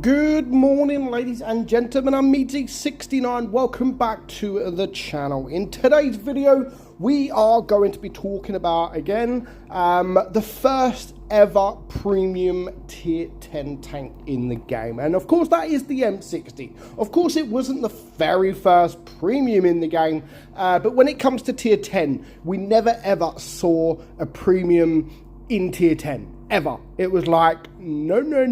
Good morning, ladies and gentlemen. I'm meadsy69. Welcome back to the channel. In today's video, we are going to be talking about, again, the first ever premium tier 10 tank in the game. And of course, that is the M60. Of course, it wasn't the very first premium in the game, but when it comes to tier 10, we never ever saw a premium in tier 10. Ever. It was like, no. We're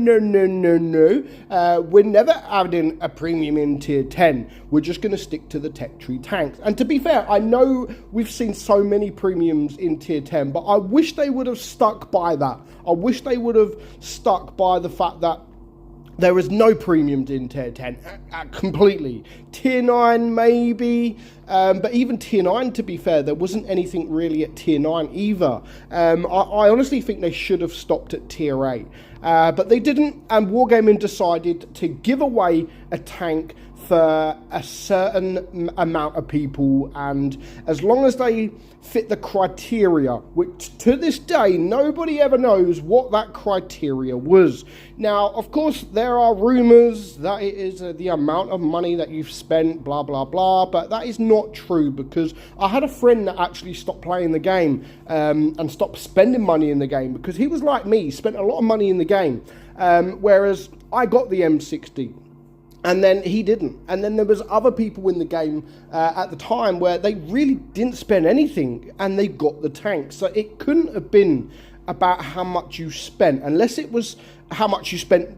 never adding a premium in tier 10. We're just going to stick to the tech tree tanks. And to be fair, I know we've seen so many premiums in tier 10, but I wish they would have stuck by that. I wish they would have stuck by the fact that there was no premiums in tier 10, completely. Tier 9 maybe, but even tier 9, to be fair, there wasn't anything really at tier 9 either. I honestly think they should have stopped at tier 8, but they didn't, and Wargaming decided to give away a tank for a certain amount of people, and as long as they fit the criteria, which to this day nobody ever knows what that criteria was. Now, of course, there are rumors that it is the amount of money that you've spent, blah blah blah, but that is not true, because I had a friend that actually stopped playing the game and stopped spending money in the game, because he was like me, spent a lot of money in the game, whereas I got the M60. And then he didn't. And then there was other people in the game at the time where they really didn't spend anything and they got the tank. So it couldn't have been about how much you spent, unless it was how much you spent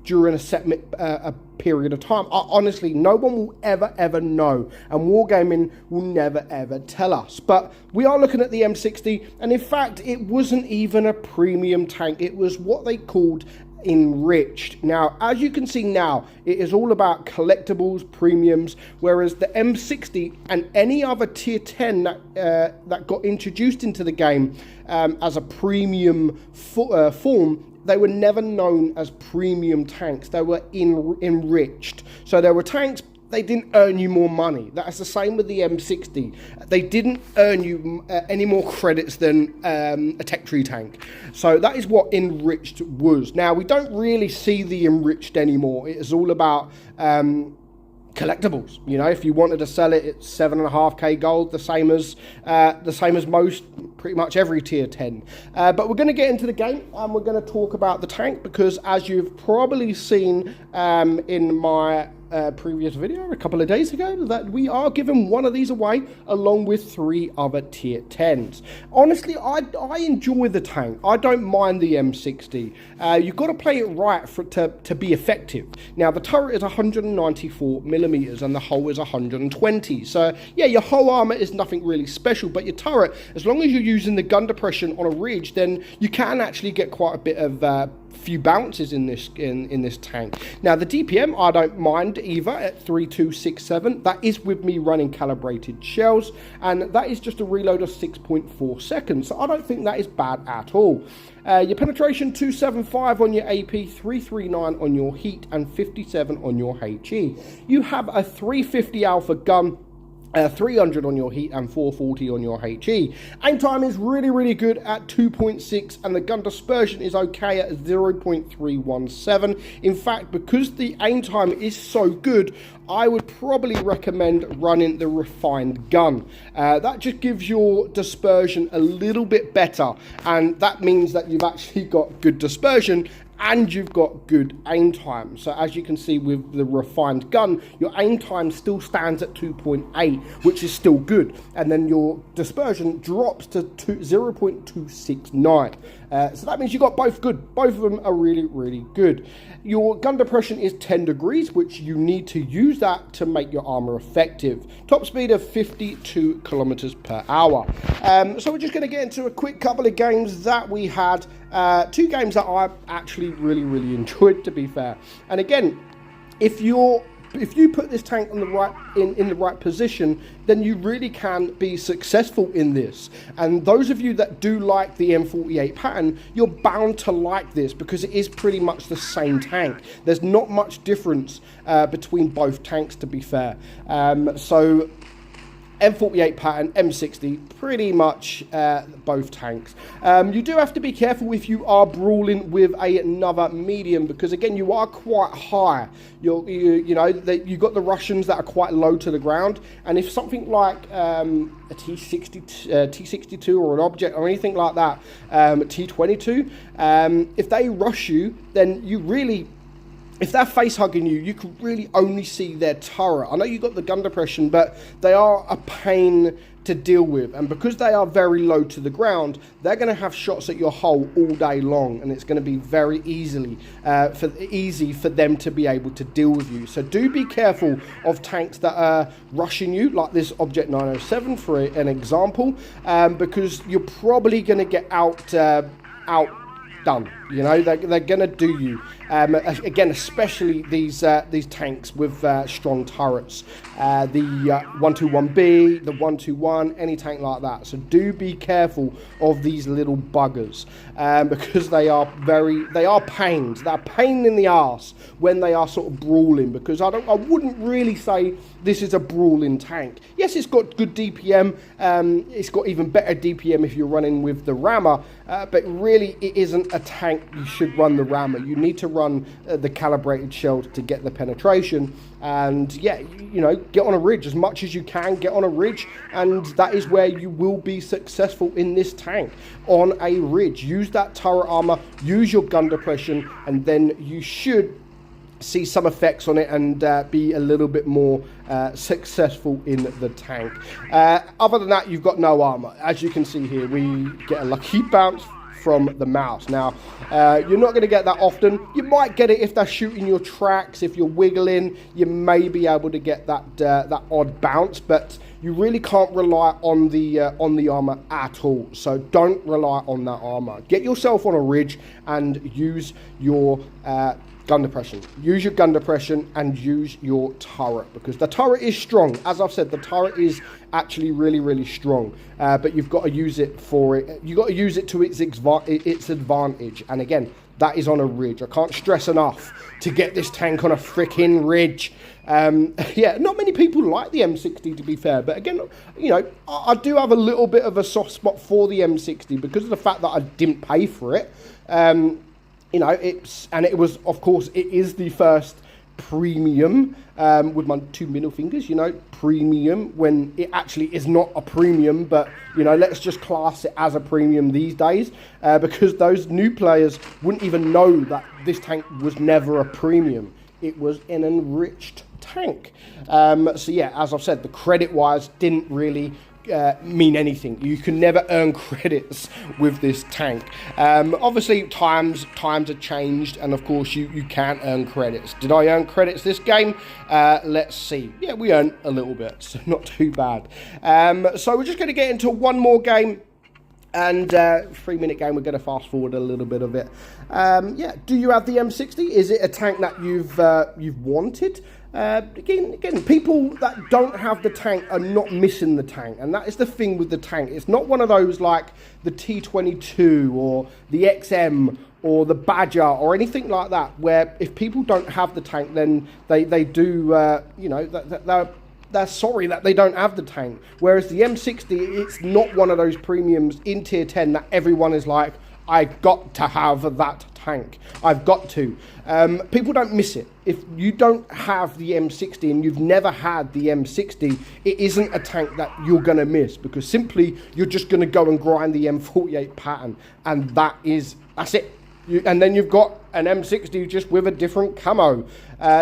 during a set a period of time. Honestly, no one will ever know, and Wargaming will never ever tell us. But we are looking at the M60, and in fact, it wasn't even a premium tank. It was what they called enriched. Now, as you can see now, it is all about collectibles, premiums, whereas the M60 and any other tier 10 that got introduced into the game as a premium form, they were never known as premium tanks. They were enriched. So there were tanks, they didn't earn you more money. That's the same with the M60. They didn't earn you any more credits than a tech tree tank. So that is what enriched was. Now, we don't really see the enriched anymore. It is all about collectibles. You know, if you wanted to sell it, it's 7.5k gold, the same as most, pretty much every tier 10. But we're going to get into the game, and we're going to talk about the tank, because as you've probably seen in my previous video a couple of days ago, that we are giving one of these away along with 3 other tier 10s. Honestly, I enjoy the tank. I don't mind the M60. You've got to play it right to be effective. Now, the turret is 194 millimeters and the hull is 120. So yeah, your hull armor is nothing really special, but your turret, as long as you're using the gun depression on a ridge, then you can actually get quite a bit of few bounces in this tank. Now, the DPM I don't mind either at 3267. That is with me running calibrated shells, and that is just a reload of 6.4 seconds. So I don't think that is bad at all. Your penetration 275 on your AP, 339 on your heat, and 57 on your HE. You have a 350 alpha gun, 300 on your heat and 440 on your HE. Aim time is really good at 2.6, and the gun dispersion is okay at 0.317. In fact, because the aim time is so good, I would probably recommend running the refined gun. That just gives your dispersion a little bit better, and that means that you've actually got good dispersion and you've got good aim time. So as you can see with the refined gun, your aim time still stands at 2.8, which is still good. And then your dispersion drops to 0.269. So that means you got both good. Both of them are really good. Your gun depression is 10 degrees, which you need to use that to make your armor effective. Top speed of 52 kilometers per hour. So we're just going to get into a quick couple of games that we had. 2 games that I actually really enjoyed, to be fair. And again, if you put this tank on the right in the right position, then you really can be successful in this. And those of you that do like the M48 pattern, you're bound to like this, because it is pretty much the same tank. There's not much difference between both tanks, to be fair. So M48 pattern, M60, pretty much both tanks. You do have to be careful if you are brawling with another medium, because again, you are quite high. You know, you've got the Russians that are quite low to the ground, and if something like a T62 or an object or anything like that, T22, if they rush you, then you really, if they're face hugging you, you can really only see their turret. I know you've got the gun depression, but they are a pain to deal with. And because they are very low to the ground, they're going to have shots at your hull all day long. And it's going to be very easy for them to be able to deal with you. So do be careful of tanks that are rushing you, like this Object 907 for an example, because you're probably going to get outdone. You know, they're going to do you. Again, especially these tanks with strong turrets. The 121B, the 121, any tank like that. So do be careful of these little buggers, because they are pains. They're a pain in the arse when they are sort of brawling, because I wouldn't really say this is a brawling tank. Yes, it's got good DPM. It's got even better DPM if you're running with the rammer, but really it isn't a tank you should run the rammer. You need to run the calibrated shell to get the penetration. And yeah, you know, get on a ridge as much as you can. Get on a ridge, and that is where you will be successful in this tank, on a ridge. Use that turret armor, use your gun depression, and then you should see some effects on it and be a little bit more successful in the tank. Other than that, you've got no armor. As you can see here, we get a lucky bounce from the mouse. Now, you're not going to get that often. You might get it if they're shooting your tracks. If you're wiggling, you may be able to get that odd bounce, but you really can't rely on the armor at all. So don't rely on that armor. Get yourself on a ridge and use your gun depression. Use your gun depression and use your turret, because the turret is strong. As I've said, the turret is actually really, really strong, but you've got to use it for it. You've got to use it to its advantage. And again, that is on a ridge. I can't stress enough to get this tank on a freaking ridge. Yeah, not many people like the M60, to be fair, but again, you know, I do have a little bit of a soft spot for the M60 because of the fact that I didn't pay for it. You know, it was, of course, it is the first premium, with my two middle fingers, you know, premium, when it actually is not a premium, but, you know, let's just class it as a premium these days, because those new players wouldn't even know that this tank was never a premium. It was an enriched tank. So yeah, as I've said, the credit-wise didn't really mean anything. You can never earn credits with this tank. Obviously times have changed, and of course you can earn credits. Did I earn credits this game? Let's see. Yeah, we earned a little bit, so not too bad. So we're just going to get into one more game, and 3-minute game. We're going to fast forward a little bit of it. Yeah, do you have the M60? Is it a tank that you've wanted? Again, people that don't have the tank are not missing the tank, and that is the thing with the tank. It's not one of those like the T22 or the XM or the Badger or anything like that, where if people don't have the tank, then they do, you know, they're sorry that they don't have the tank. Whereas the M60, it's not one of those premiums in tier 10 that everyone is like, I got to have that tank. I've got to. People don't miss it. If you don't have the M60 and you've never had the M60, it isn't a tank that you're going to miss, because simply you're just going to go and grind the M48 pattern, and that's it. And then you've got an M60 just with a different camo.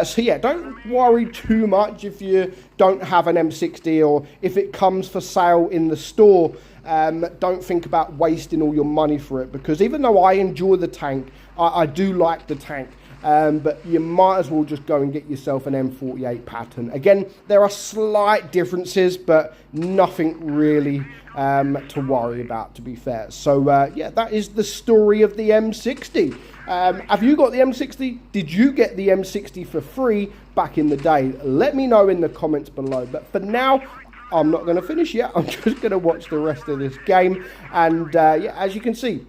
So yeah, don't worry too much if you don't have an M60, or if it comes for sale in the store. Don't think about wasting all your money for it, because even though I enjoy the tank, I do like the tank, but you might as well just go and get yourself an M48 pattern. Again, there are slight differences, but nothing really to worry about, to be fair. So yeah, that is the story of the M60. Have you got the M60? Did you get the M60 for free back in the day? Let me know in the comments below. But for now, I'm not going to finish yet. I'm just going to watch the rest of this game. And yeah, as you can see,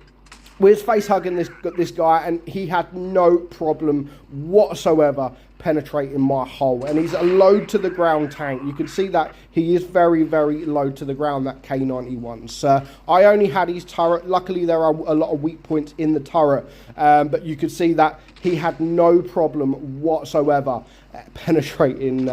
We was face hugging this guy, and he had no problem whatsoever penetrating my hull. And he's a low to the ground tank. You can see that he is very, very low to the ground, that K91. So I only had his turret. Luckily, there are a lot of weak points in the turret, but you could see that he had no problem whatsoever penetrating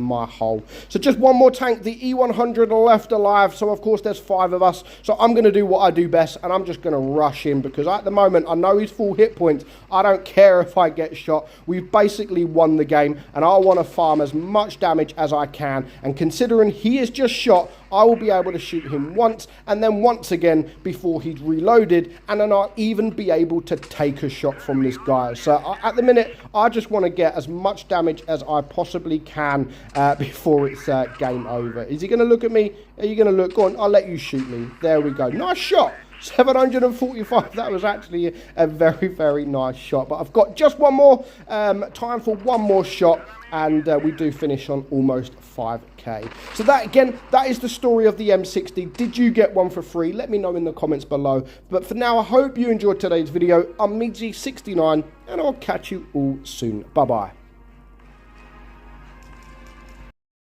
my hull. So just one more tank, the E100 left alive. So of course there's 5 of us. So I'm going to do what I do best, and I'm just going to rush in, because at the moment I know he's full hit points. I don't care if I get shot. We've basically won the game, and I want to farm as much damage as I can. And considering he is just shot, I will be able to shoot him once, and then once again before he's reloaded, and then I'll even be able to take a shot from this guy. So at the minute, I just want to get as much damage as I possibly can before it's game over. Is he going to look at me? Are you going to look? Go on, I'll let you shoot me. There we go. Nice shot. 745. That was actually a very, very nice shot. But I've got just one more time for one more shot, and we do finish on almost 5k. So that, again, that is the story of the M60. Did you get one for free? Let me know in the comments below. But for now, I hope you enjoyed today's video. I'm meadsy69, and I'll catch you all soon. Bye bye.